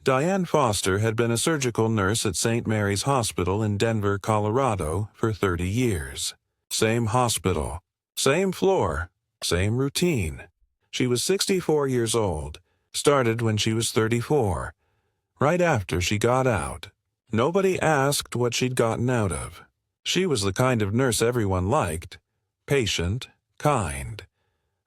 Diane Foster had been a surgical nurse at St. Mary's Hospital in Denver, Colorado for 30 years. Same hospital, same floor, same routine. She was 64 years old, started when she was 34, right after she got out. Nobody asked what she'd gotten out of. She was the kind of nurse everyone liked, patient, kind.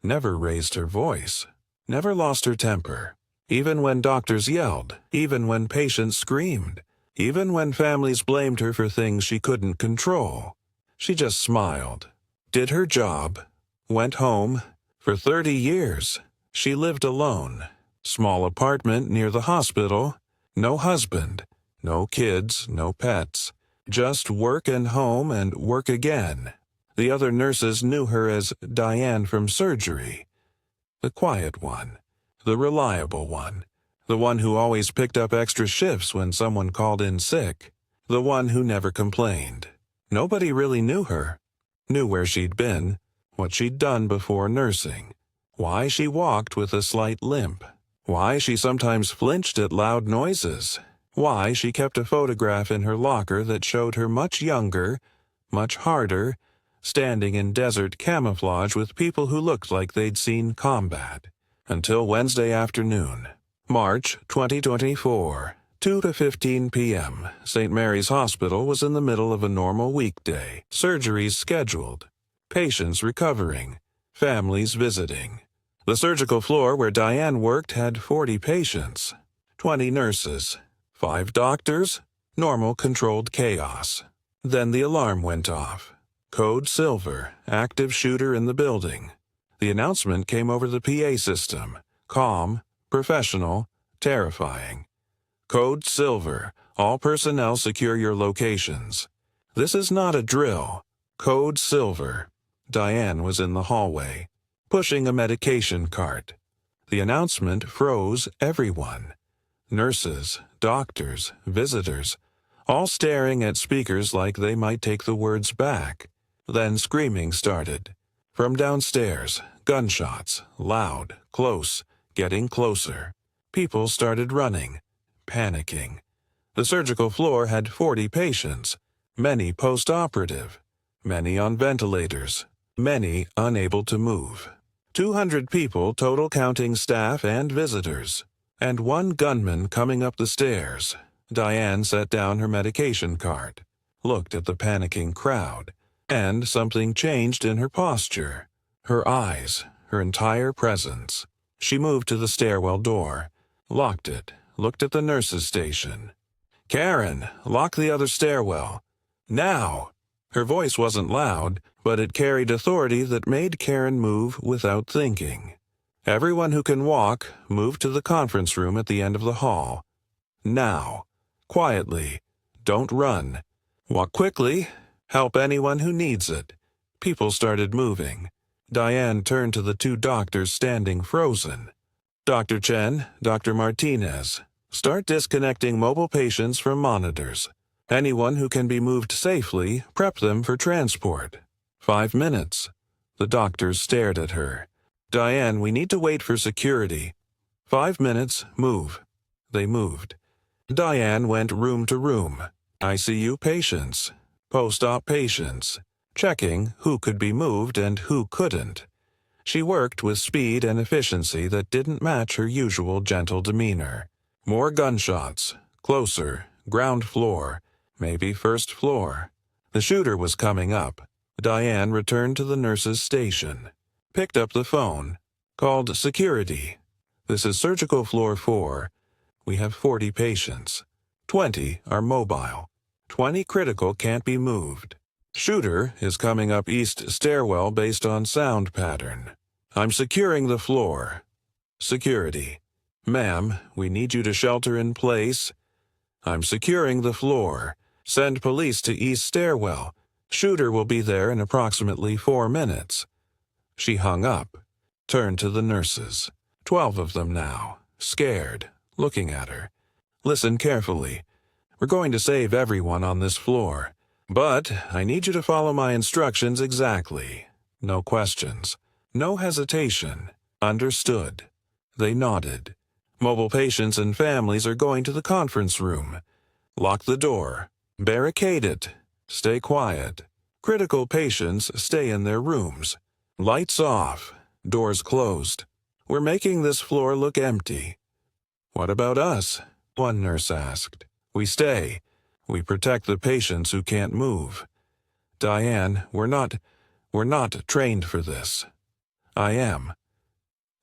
Never raised her voice, never lost her temper. Even when doctors yelled, even when patients screamed, even when families blamed her for things she couldn't control. She just smiled, did her job, went home. For 30 years, she lived alone. Small apartment near the hospital, no husband, no kids, no pets. Just work and home and work again. The other nurses knew her as Diane from surgery. The quiet one. The reliable one, the one who always picked up extra shifts when someone called in sick, the one who never complained. Nobody really knew her, knew where she'd been, what she'd done before nursing, why she walked with a slight limp, why she sometimes flinched at loud noises, why she kept a photograph in her locker that showed her much younger, much harder, standing in desert camouflage with people who looked like they'd seen combat. Until Wednesday afternoon, March 2024, 2 to 15 p.m., St. Mary's Hospital was in the middle of a normal weekday. Surgeries scheduled, patients recovering, families visiting. The surgical floor where Diane worked had 40 patients, 20 nurses, 5 doctors, normal controlled chaos. Then the alarm went off. Code Silver, active shooter in the building. The announcement came over the PA system. Calm, professional, terrifying. Code Silver. All personnel secure your locations. This is not a drill. Code Silver. Diane was in the hallway, pushing a medication cart. The announcement froze everyone. Nurses, doctors, visitors, all staring at speakers like they might take the words back. Then screaming started. From downstairs, gunshots, loud, close, getting closer. People started running, panicking. The surgical floor had 40 patients, many post-operative, many on ventilators, many unable to move. 200 people total counting staff and visitors, and one gunman coming up the stairs. Diane set down her medication cart, looked at the panicking crowd, and something changed in her posture, her eyes, her entire presence. She moved to the stairwell door, locked it, looked at the nurse's station. "Karen, lock the other stairwell. Now!" Her voice wasn't loud, but it carried authority that made Karen move without thinking. "Everyone who can walk, move to the conference room at the end of the hall. Now. Quietly. Don't run. Walk quickly. Help anyone who needs it." People started moving. Diane turned to the 2 doctors standing frozen. "Dr. Chen, Dr. Martinez, start disconnecting mobile patients from monitors. Anyone who can be moved safely, prep them for transport. 5 minutes." The doctors stared at her. "Diane, we need to wait for security." 5 minutes, move. They moved. Diane went room to room. ICU patients, post-op patients, checking who could be moved and who couldn't. She worked with speed and efficiency that didn't match her usual gentle demeanor. More gunshots, closer, ground floor, maybe first floor. The shooter was coming up. Diane returned to the nurse's station, picked up the phone, called security. "This is surgical floor 4. We have 40 patients. 20 are mobile. 20 critical can't be moved. Shooter is coming up east stairwell based on sound pattern. I'm securing the floor." Security. "Ma'am, we need you to shelter in place." "I'm securing the floor. Send police to east stairwell. Shooter will be there in approximately 4 minutes." She hung up, turned to the nurses. 12 of them now, scared, looking at her. "Listen carefully. We're going to save everyone on this floor. But I need you to follow my instructions exactly. No questions. No hesitation. Understood." They nodded. Mobile patients and families are going to the conference room. Lock the door. Barricade it. Stay quiet. Critical patients stay in their rooms. Lights off. Doors closed. We're making this floor look empty. What about us? One nurse asked. We stay. We protect the patients who can't move. Diane, we're not trained for this. I am.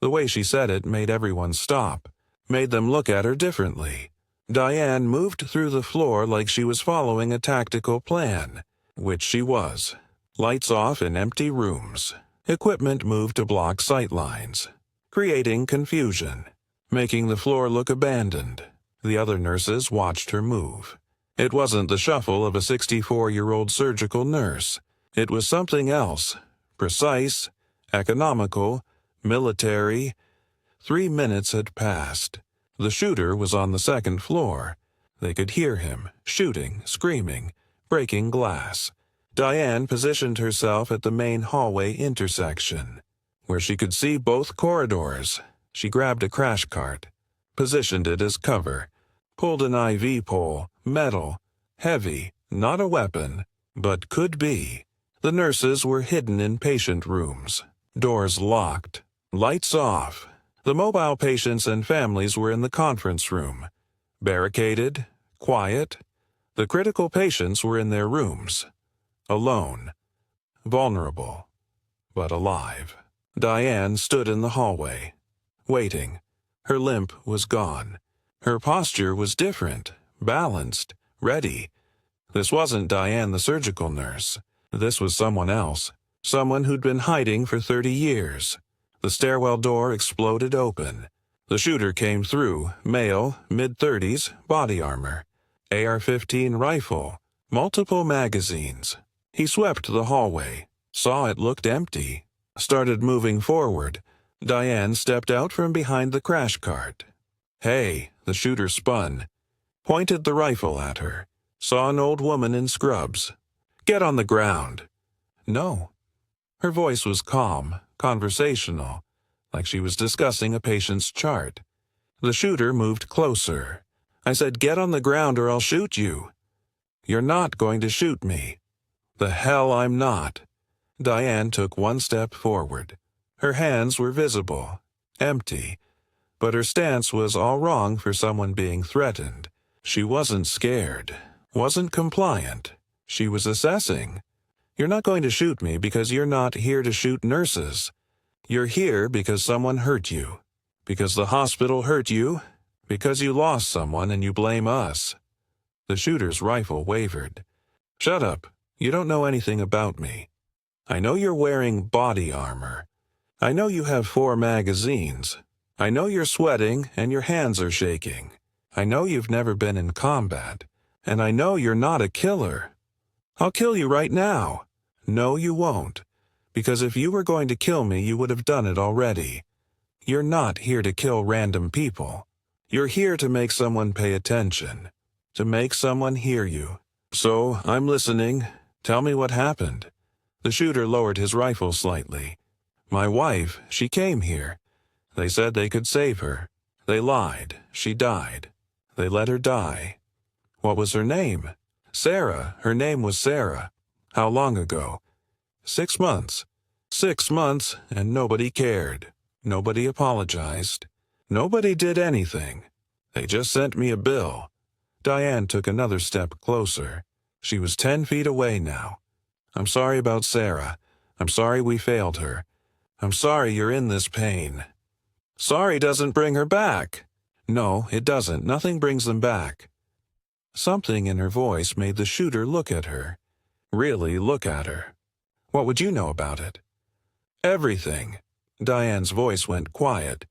The way she said it made everyone stop, made them look at her differently. Diane moved through the floor like she was following a tactical plan, which she was. Lights off in empty rooms. Equipment moved to block sight lines, creating confusion, making the floor look abandoned. The other nurses watched her move. It wasn't the shuffle of a 64-year-old surgical nurse. It was something else. Precise, economical, military. 3 minutes had passed. The shooter was on the second floor. They could hear him, shooting, screaming, breaking glass. Diane positioned herself at the main hallway intersection, where she could see both corridors. She grabbed a crash cart, positioned it as cover, pulled an IV pole, metal, heavy, not a weapon, but could be. The nurses were hidden in patient rooms, doors locked, lights off. The mobile patients and families were in the conference room, barricaded, quiet. The critical patients were in their rooms, alone, vulnerable, but alive. Diane stood in the hallway, waiting. Her limp was gone. Her posture was different, balanced, ready. This wasn't Diane the surgical nurse. This was someone else, someone who'd been hiding for 30 years. The stairwell door exploded open. The shooter came through, male, mid-30s, body armor, AR-15 rifle, multiple magazines. He swept the hallway, saw it looked empty, started moving forward. Diane stepped out from behind the crash cart. Hey, the shooter spun, pointed the rifle at her, saw an old woman in scrubs. Get on the ground. No. Her voice was calm, conversational, like she was discussing a patient's chart. The shooter moved closer. I said, get on the ground or I'll shoot you. You're not going to shoot me. The hell I'm not. Diane took one step forward. Her hands were visible, empty, but her stance was all wrong for someone being threatened. She wasn't scared, wasn't compliant. She was assessing. You're not going to shoot me because you're not here to shoot nurses. You're here because someone hurt you, because the hospital hurt you, because you lost someone and you blame us. The shooter's rifle wavered. Shut up. You don't know anything about me. I know you're wearing body armor. I know you have 4 magazines. I know you're sweating and your hands are shaking. I know you've never been in combat. And I know you're not a killer. I'll kill you right now. No, you won't. Because if you were going to kill me, you would have done it already. You're not here to kill random people. You're here to make someone pay attention, to make someone hear you. So, I'm listening. Tell me what happened. The shooter lowered his rifle slightly. My wife, she came here. They said they could save her. They lied. She died. They let her die. What was her name? Sarah. Her name was Sarah. How long ago? 6 months. 6 months, and nobody cared. Nobody apologized. Nobody did anything. They just sent me a bill. Diane took another step closer. She was 10 feet away now. I'm sorry about Sarah. I'm sorry we failed her. I'm sorry you're in this pain. Sorry doesn't bring her back. No, it doesn't. Nothing brings them back. Something in her voice made the shooter look at her. Really look at her. What would you know about it? Everything. Diane's voice went quiet.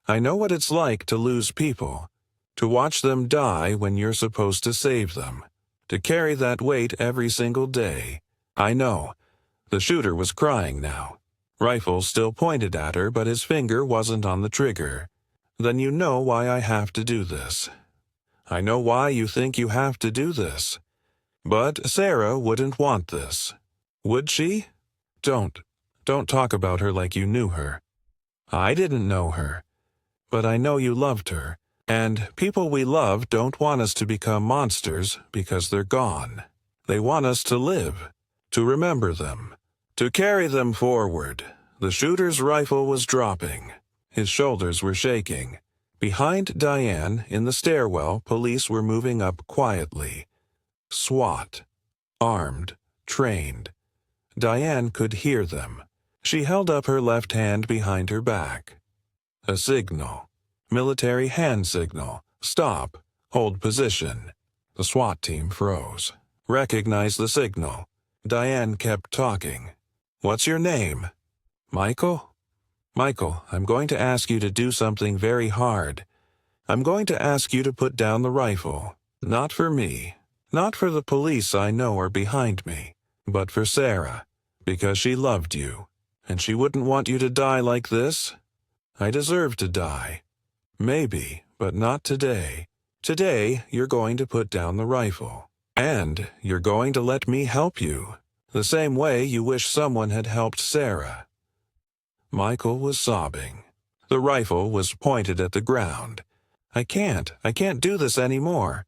I know what it's like to lose people, to watch them die when you're supposed to save them, to carry that weight every single day. I know. The shooter was crying now. Rifle still pointed at her, but his finger wasn't on the trigger. Then you know why I have to do this. I know why you think you have to do this. But Sarah wouldn't want this. Would she? Don't talk about her like you knew her. I didn't know her. but I know you loved her. And people we love don't want us to become monsters because they're gone. They want us to live, to remember them, to carry them forward. The shooter's rifle was dropping. His shoulders were shaking. Behind Diane, in the stairwell, police were moving up quietly. SWAT. Armed. Trained. Diane could hear them. She held up her left hand behind her back. A signal. Military hand signal. Stop. Hold position. The SWAT team froze. Recognized the signal. Diane kept talking. What's your name? Michael? Michael, I'm going to ask you to do something very hard. I'm going to ask you to put down the rifle. Not for me. Not for the police I know are behind me. But for Sarah. Because she loved you. And she wouldn't want you to die like this. I deserve to die. Maybe, but not today. Today, you're going to put down the rifle. And you're going to let me help you. The same way you wish someone had helped Sarah. Michael was sobbing. The rifle was pointed at the ground. I can't do this anymore.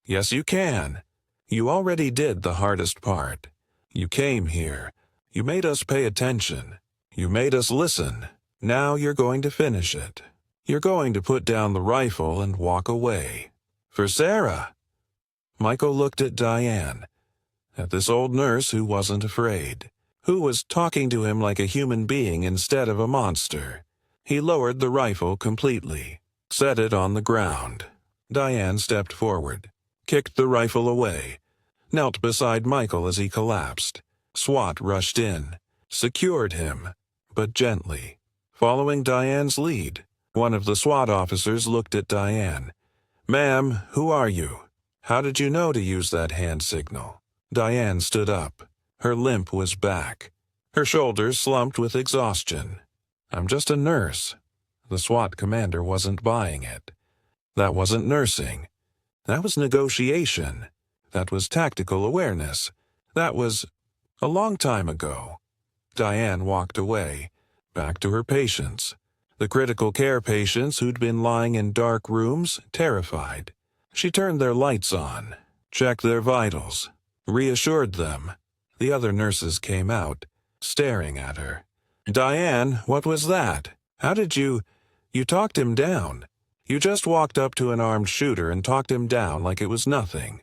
Yes, you can. You already did the hardest part. You came here. You made us pay attention. You made us listen. Now you're going to finish it. You're going to put down the rifle and walk away. For Sarah. Michael looked at Diane, at this old nurse who wasn't afraid, who was talking to him like a human being instead of a monster. He lowered the rifle completely, set it on the ground. Diane stepped forward, kicked the rifle away, knelt beside Michael as he collapsed. SWAT rushed in, secured him, but gently. Following Diane's lead, one of the SWAT officers looked at Diane. Ma'am, who are you? How did you know to use that hand signal? Diane stood up. Her limp was back. Her shoulders slumped with exhaustion. I'm just a nurse. The SWAT commander wasn't buying it. That wasn't nursing. That was negotiation. That was tactical awareness. That was a long time ago. Diane walked away, back to her patients. The critical care patients who'd been lying in dark rooms, terrified. She turned their lights on, checked their vitals, reassured them. The other nurses came out, staring at her. Diane, what was that? How did you talked him down. You just walked up to an armed shooter and talked him down like it was nothing.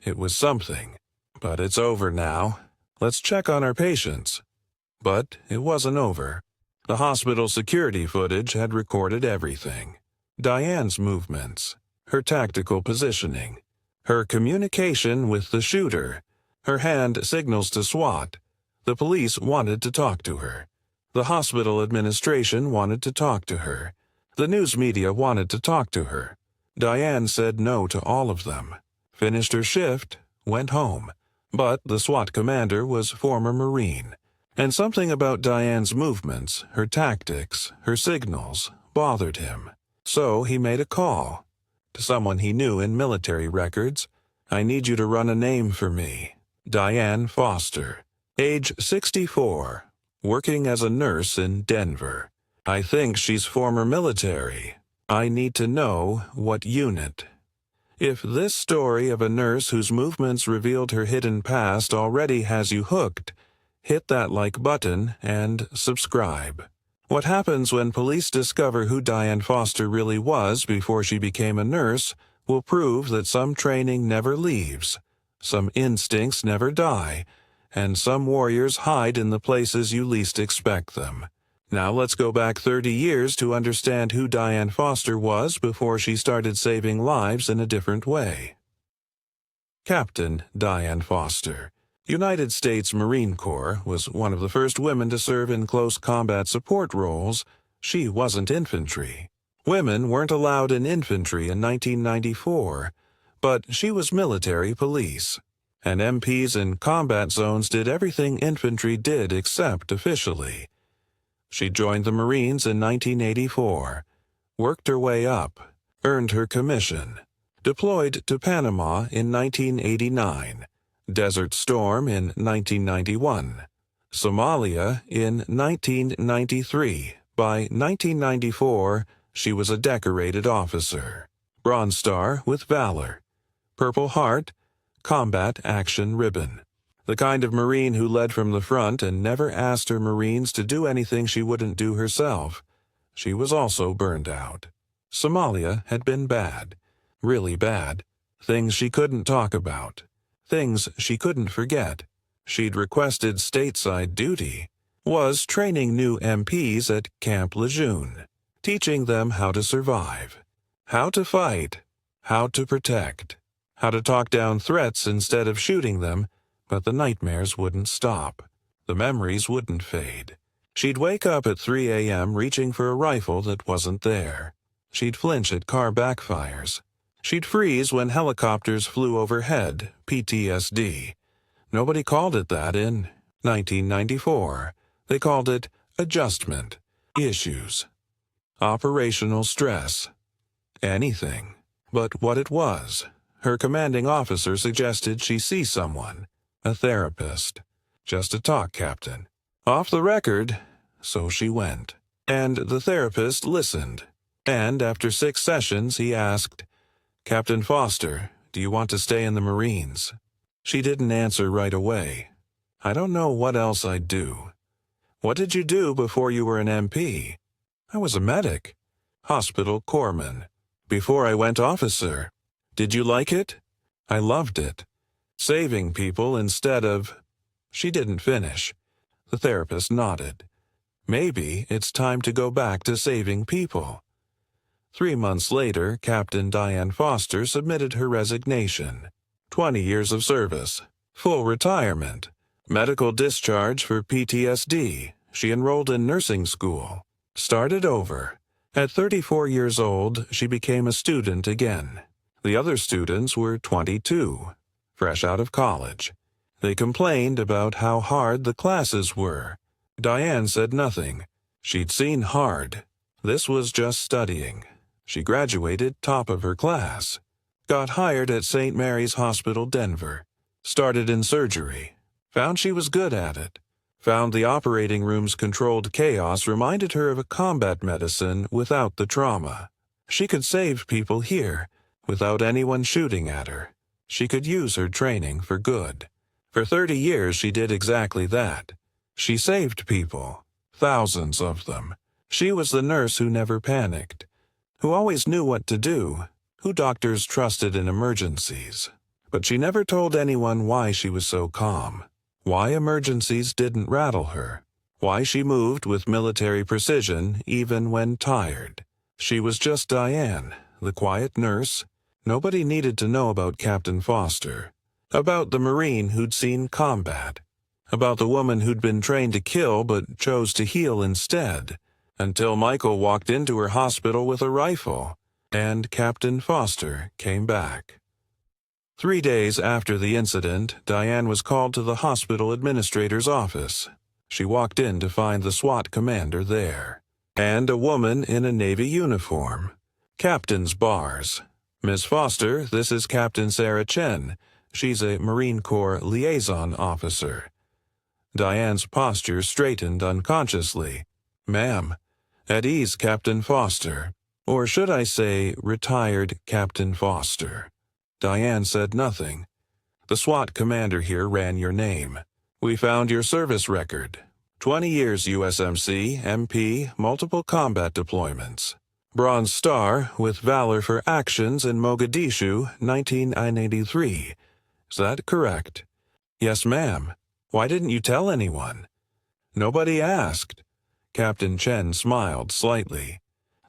It was something, but it's over now. Let's check on our patients. But it wasn't over. The hospital security footage had recorded everything. Diane's movements, her tactical positioning, her communication with the shooter, her hand signals to SWAT. The police wanted to talk to her. The hospital administration wanted to talk to her. The news media wanted to talk to her. Diane said no to all of them. Finished her shift, went home. But the SWAT commander was former Marine. And something about Diane's movements, her tactics, her signals, bothered him. So he made a call to someone he knew in military records. I need you to run a name for me. Diane Foster, age 64, working as a nurse in Denver. I think she's former military. I need to know what unit. If this story of a nurse whose movements revealed her hidden past already has you hooked, hit that like button and subscribe. What happens when police discover who Diane Foster really was before she became a nurse will prove that some training never leaves, some instincts never die, and some warriors hide in the places you least expect them. Now let's go back 30 years to understand who Diane Foster was before she started saving lives in a different way. Captain Diane Foster, United States Marine Corps, was one of the first women to serve in close combat support roles. She wasn't infantry. Women weren't allowed in infantry in 1994, but she was military police. And MPs in combat zones did everything infantry did except officially. She joined the Marines in 1984, worked her way up, earned her commission, deployed to Panama in 1989, Desert Storm in 1991, Somalia in 1993. By 1994, She was a decorated officer. Bronze Star with Valor. Purple Heart, Combat Action Ribbon. The kind of Marine who led from the front and never asked her Marines to do anything she wouldn't do herself. She was also burned out. Somalia had been bad. Really bad. Things she couldn't talk about. Things she couldn't forget. She'd requested stateside duty. Was training new MPs at Camp Lejeune. Teaching them how to survive. How to fight. How to protect. How to talk down threats instead of shooting them, but the nightmares wouldn't stop. The memories wouldn't fade. She'd wake up at 3 a.m. reaching for a rifle that wasn't there. She'd flinch at car backfires. She'd freeze when helicopters flew overhead, PTSD. Nobody called it that in 1994. They called it adjustment, issues, operational stress, anything. But what it was, her commanding officer suggested she see someone, a therapist. Just a talk, Captain. Off the record, so she went. And the therapist listened. And after 6 sessions, he asked, "Captain Foster, do you want to stay in the Marines?" She didn't answer right away. "I don't know what else I'd do." "What did you do before you were an MP?" "I was a medic. Hospital corpsman. Before I went officer." "Did you like it?" "I loved it. Saving people instead of—" She didn't finish. The therapist nodded. "Maybe it's time to go back to saving people." 3 months later, Captain Diane Foster submitted her resignation. 20 years of service. Full retirement. Medical discharge for PTSD. She enrolled in nursing school. Started over. At 34 years old, she became a student again. The other students were 22, fresh out of college. They complained about how hard the classes were. Diane said nothing. She'd seen hard. This was just studying. She graduated top of her class. Got hired at St. Mary's Hospital, Denver. Started in surgery. Found she was good at it. Found the operating room's controlled chaos reminded her of a combat medicine without the trauma. She could save people here, without anyone shooting at her. She could use her training for good. For 30 years she did exactly that. She saved people. Thousands of them. She was the nurse who never panicked. Who always knew what to do. Who doctors trusted in emergencies. But she never told anyone why she was so calm. Why emergencies didn't rattle her. Why she moved with military precision even when tired. She was just Diane, the quiet nurse. Nobody needed to know about Captain Foster. About the Marine who'd seen combat. About the woman who'd been trained to kill but chose to heal instead. Until Michael walked into her hospital with a rifle. And Captain Foster came back. 3 days after the incident, Diane was called to the hospital administrator's office. She walked in to find the SWAT commander there. And a woman in a Navy uniform. Captain's bars. "Miss Foster, this is Captain Sarah Chen. She's a Marine Corps liaison officer." Diane's posture straightened unconsciously. "Ma'am." "At ease, Captain Foster. Or should I say, retired Captain Foster." Diane said nothing. "The SWAT commander here ran your name. We found your service record. 20 years USMC, MP, multiple combat deployments. Bronze Star with Valor for actions in Mogadishu, 1983. Is that correct?" "Yes, ma'am. Why didn't you tell anyone?" "Nobody asked." Captain Chen smiled slightly.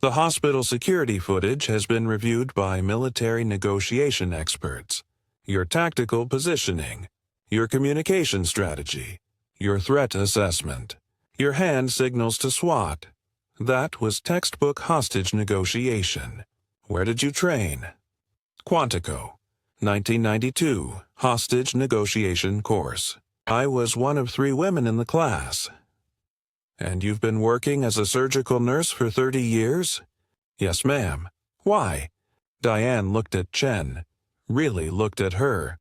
"The hospital security footage has been reviewed by military negotiation experts. Your tactical positioning, your communication strategy, your threat assessment, your hand signals to SWAT. That was textbook hostage negotiation. Where did you train?" "Quantico. 1992, hostage negotiation course. I was one of 3 women in the class." "And you've been working as a surgical nurse for 30 years?" "Yes, ma'am." "Why?" Diane looked at Chen. Really looked at her.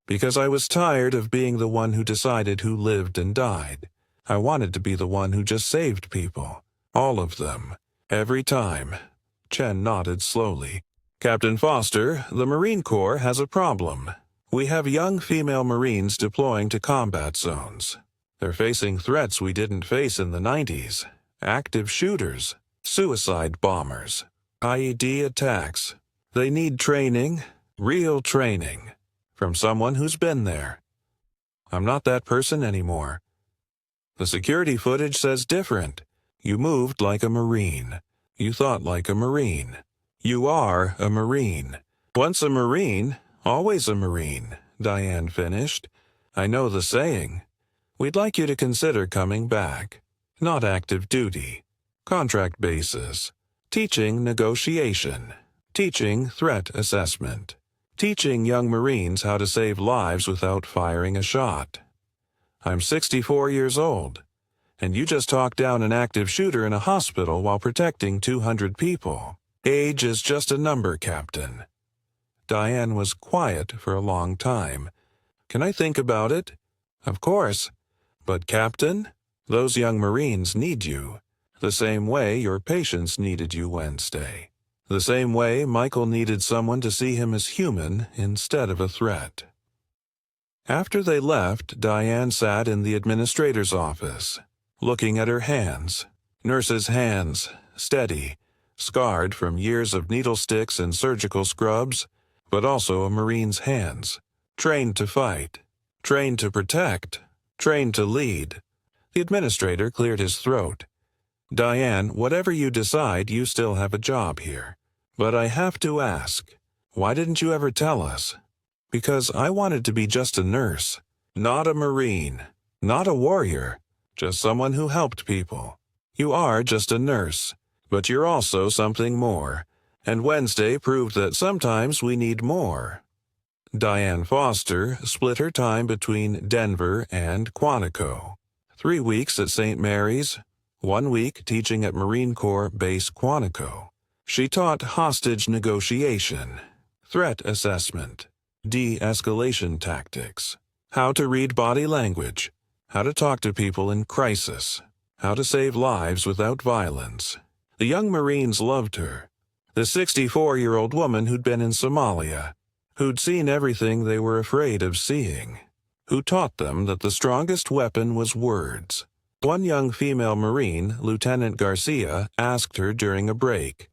"Because I was tired of being the one who decided who lived and died. I wanted to be the one who just saved people. All of them. Every time. Chen nodded slowly. Captain Foster, the Marine Corps has a problem. We have young female Marines deploying to combat zones. They're facing threats we didn't face in the 90s. Active shooters, suicide bombers, IED attacks. They need training, real training, from someone who's been there. I'm not that person anymore. The security footage says different. You moved like a Marine. You thought like a Marine. You are a Marine. Once a Marine, always a Marine, Diane finished. I know the saying. We'd like you to consider coming back. Not active duty. Contract basis. Teaching negotiation. Teaching threat assessment. Teaching young Marines how to save lives without firing a shot. I'm 64 years old, and you just talked down an active shooter in a hospital while protecting 200 people. Age is just a number, Captain. Diane was quiet for a long time. Can I think about it? Of course. But, Captain, those young Marines need you. The same way your patients needed you Wednesday. The same way Michael needed someone to see him as human instead of a threat. After they left, Diane sat in the administrator's office, looking at her hands. Nurse's hands, steady, scarred from years of needle sticks and surgical scrubs, but also a Marine's hands, trained to fight, trained to protect, trained to lead. The administrator cleared his throat. Diane, whatever you decide, you still have a job here. But I have to ask, why didn't you ever tell us? Because I wanted to be just a nurse, not a Marine, not a warrior, just someone who helped people. You are just a nurse, but you're also something more, and Wednesday proved that sometimes we need more. Diane Foster split her time between Denver and Quantico. 3 weeks at St. Mary's, 1 week teaching at Marine Corps Base Quantico. She taught hostage negotiation, threat assessment, de-escalation tactics, how to read body language, how to talk to people in crisis, how to save lives without violence. The young Marines loved her. The 64-year-old woman who'd been in Somalia, who'd seen everything they were afraid of seeing, who taught them that the strongest weapon was words. One young female Marine, Lieutenant Garcia, asked her during a break,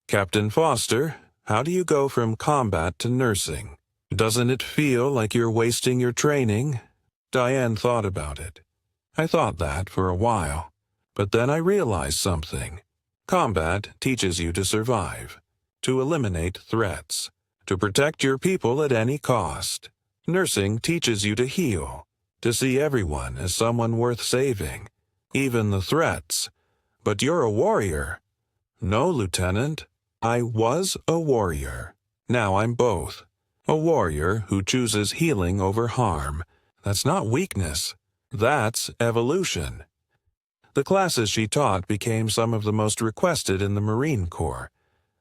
"Captain Foster, how do you go from combat to nursing? Doesn't it feel like you're wasting your training?" Diane thought about it. I thought that for a while, but then I realized something. Combat teaches you to survive, to eliminate threats, to protect your people at any cost. Nursing teaches you to heal, to see everyone as someone worth saving, even the threats. But you're a warrior. No, Lieutenant, I was a warrior. Now I'm both. A warrior who chooses healing over harm. That's not weakness. That's evolution. The classes she taught became some of the most requested in the Marine Corps.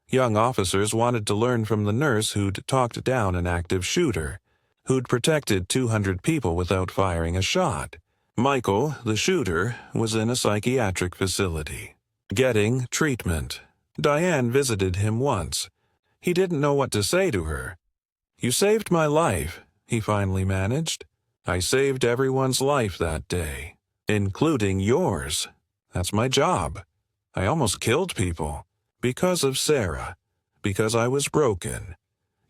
Young officers wanted to learn from the nurse who'd talked down an active shooter, who'd protected 200 people without firing a shot. Michael, the shooter, was in a psychiatric facility, getting treatment. Diane visited him once. He didn't know what to say to her. "You saved my life," he finally managed. "I saved everyone's life that day, including yours. That's my job. I almost killed people. Because of Sarah. Because I was broken.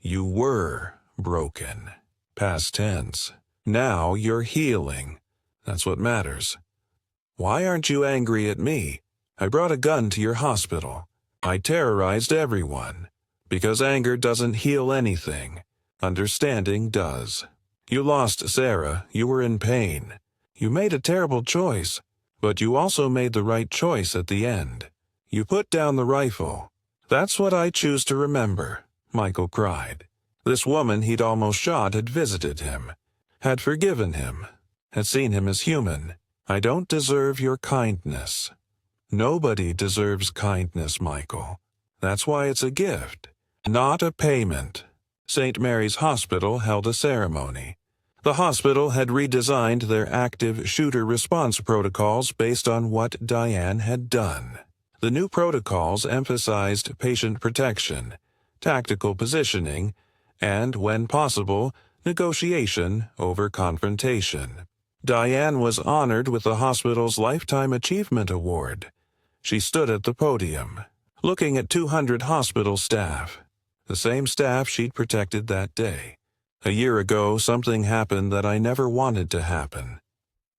You were broken. Past tense. Now you're healing. That's what matters. Why aren't you angry at me? I brought a gun to your hospital. I terrorized everyone. Because anger doesn't heal anything. Understanding does. You lost Sarah. You were in pain. You made a terrible choice. But you also made the right choice at the end. You put down the rifle. That's what I choose to remember," Michael cried. This woman he'd almost shot had visited him, had forgiven him, had seen him as human. "I don't deserve your kindness." Nobody deserves kindness, Michael. That's why it's a gift, not a payment. St. Mary's Hospital held a ceremony. The hospital had redesigned their active shooter response protocols based on what Diane had done. The new protocols emphasized patient protection, tactical positioning, and, when possible, negotiation over confrontation. Diane was honored with the hospital's Lifetime Achievement Award. She stood at the podium, looking at 200 hospital staff, the same staff she'd protected that day. A year ago, something happened that I never wanted to happen.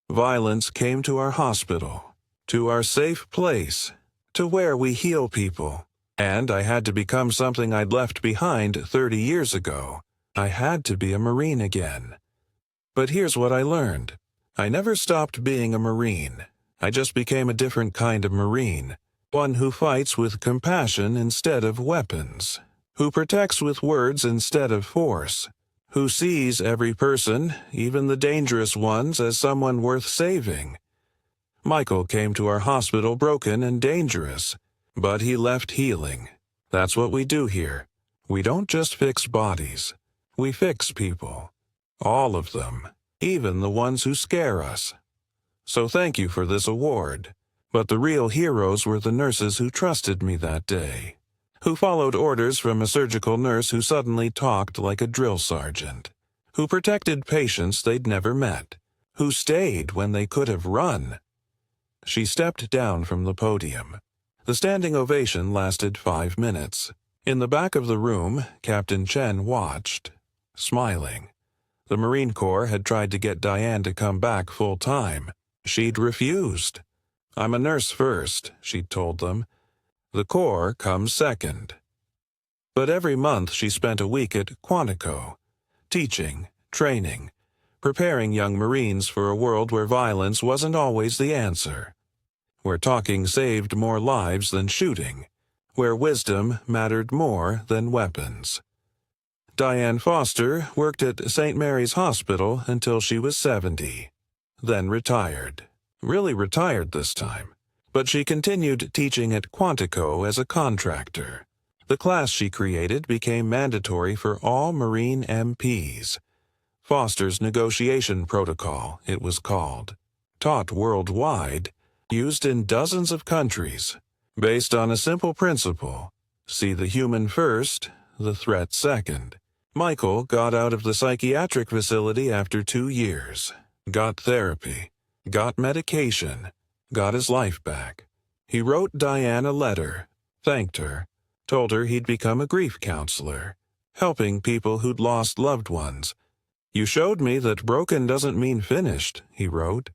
Violence came to our hospital, to our safe place, to where we heal people, and I had to become something I'd left behind 30 years ago. I had to be a Marine again. But here's what I learned. I never stopped being a Marine. I just became a different kind of Marine, one who fights with compassion instead of weapons, who protects with words instead of force, who sees every person, even the dangerous ones, as someone worth saving. Michael came to our hospital broken and dangerous, but he left healing. That's what we do here. We don't just fix bodies. We fix people. All of them, even the ones who scare us. So thank you for this award. But the real heroes were the nurses who trusted me that day, who followed orders from a surgical nurse who suddenly talked like a drill sergeant, who protected patients they'd never met, who stayed when they could have run. She stepped down from the podium. The standing ovation lasted 5 minutes. In the back of the room, Captain Chen watched, smiling. The Marine Corps had tried to get Diane to come back full-time. She'd refused. "I'm a nurse first," she'd told them. "The Corps comes second." But every month she spent a week at Quantico, teaching, training, preparing young Marines for a world where violence wasn't always the answer, where talking saved more lives than shooting, where wisdom mattered more than weapons. Diane Foster worked at St. Mary's Hospital until she was 70, then retired. Really retired this time. But she continued teaching at Quantico as a contractor. The class she created became mandatory for all Marine MPs. Foster's Negotiation Protocol, it was called. Taught worldwide, used in dozens of countries, based on a simple principle: see the human first, the threat second. Michael got out of the psychiatric facility after 2 years, got therapy, got medication, got his life back. He wrote Diane a letter, thanked her, told her he'd become a grief counselor, helping people who'd lost loved ones. "You showed me that broken doesn't mean finished," he wrote,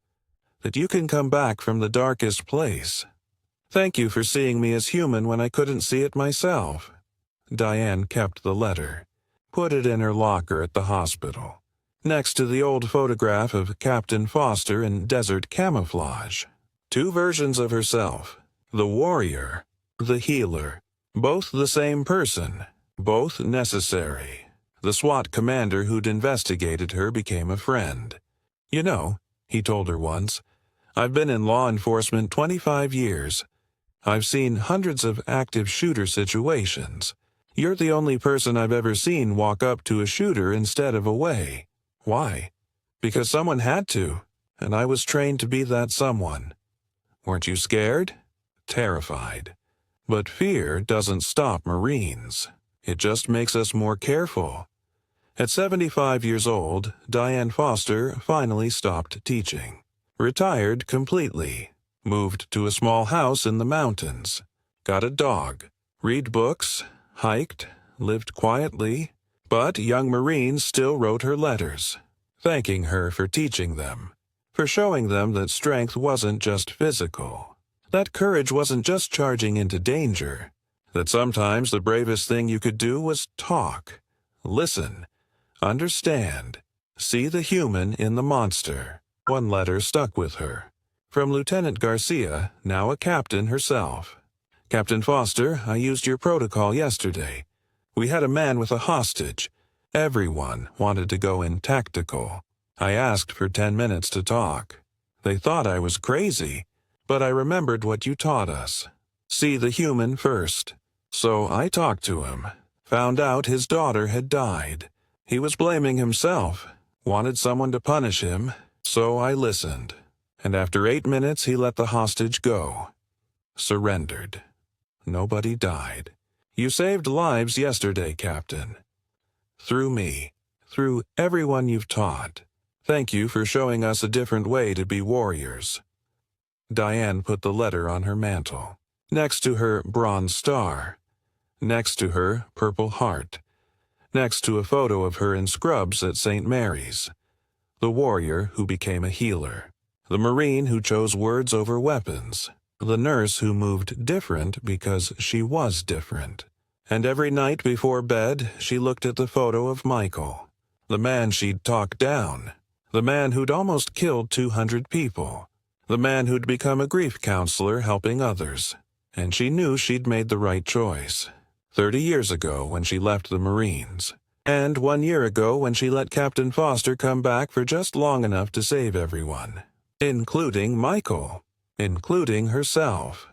"that you can come back from the darkest place. Thank you for seeing me as human when I couldn't see it myself." Diane kept the letter, put it in her locker at the hospital, next to the old photograph of Captain Foster in desert camouflage. 2 versions of herself, the warrior, the healer, both the same person, both necessary. The SWAT commander who'd investigated her became a friend. "You know," he told her once, "I've been in law enforcement 25 years. I've seen hundreds of active shooter situations. You're the only person I've ever seen walk up to a shooter instead of away. Why? Because someone had to, and I was trained to be that someone. Weren't you scared? Terrified. But fear doesn't stop Marines. It just makes us more careful." At 75 years old, Diane Foster finally stopped teaching, retired completely, moved to a small house in the mountains, got a dog, read books, hiked, lived quietly, but young Marines still wrote her letters, thanking her for teaching them, for showing them that strength wasn't just physical, that courage wasn't just charging into danger, that sometimes the bravest thing you could do was talk, listen, understand, see the human in the monster. One letter stuck with her, from Lieutenant Garcia, now a captain herself. "Captain Foster, I used your protocol yesterday. We had a man with a hostage. Everyone wanted to go in tactical. I asked for 10 minutes to talk. They thought I was crazy, but I remembered what you taught us. See the human first. So I talked to him, found out his daughter had died. He was blaming himself, wanted someone to punish him, so I listened. And after 8 minutes he let the hostage go. surrendered. Nobody died. You saved lives yesterday, Captain. Through me, through everyone you've taught. Thank you for showing us a different way to be warriors. Diane put the letter on her mantle, next to her bronze star, next to her Purple Heart, next to a photo of her in scrubs at St. Mary's, the warrior who became a healer, the Marine who chose words over weapons, the nurse who moved different because she was different. And every night before bed, she looked at the photo of Michael, the man she'd talked down, the man who'd almost killed 200 people, the man who'd become a grief counselor helping others. And she knew she'd made the right choice. 30 years ago when she left the Marines, and 1 year ago when she let Captain Foster come back for just long enough to save everyone, including Michael, including herself.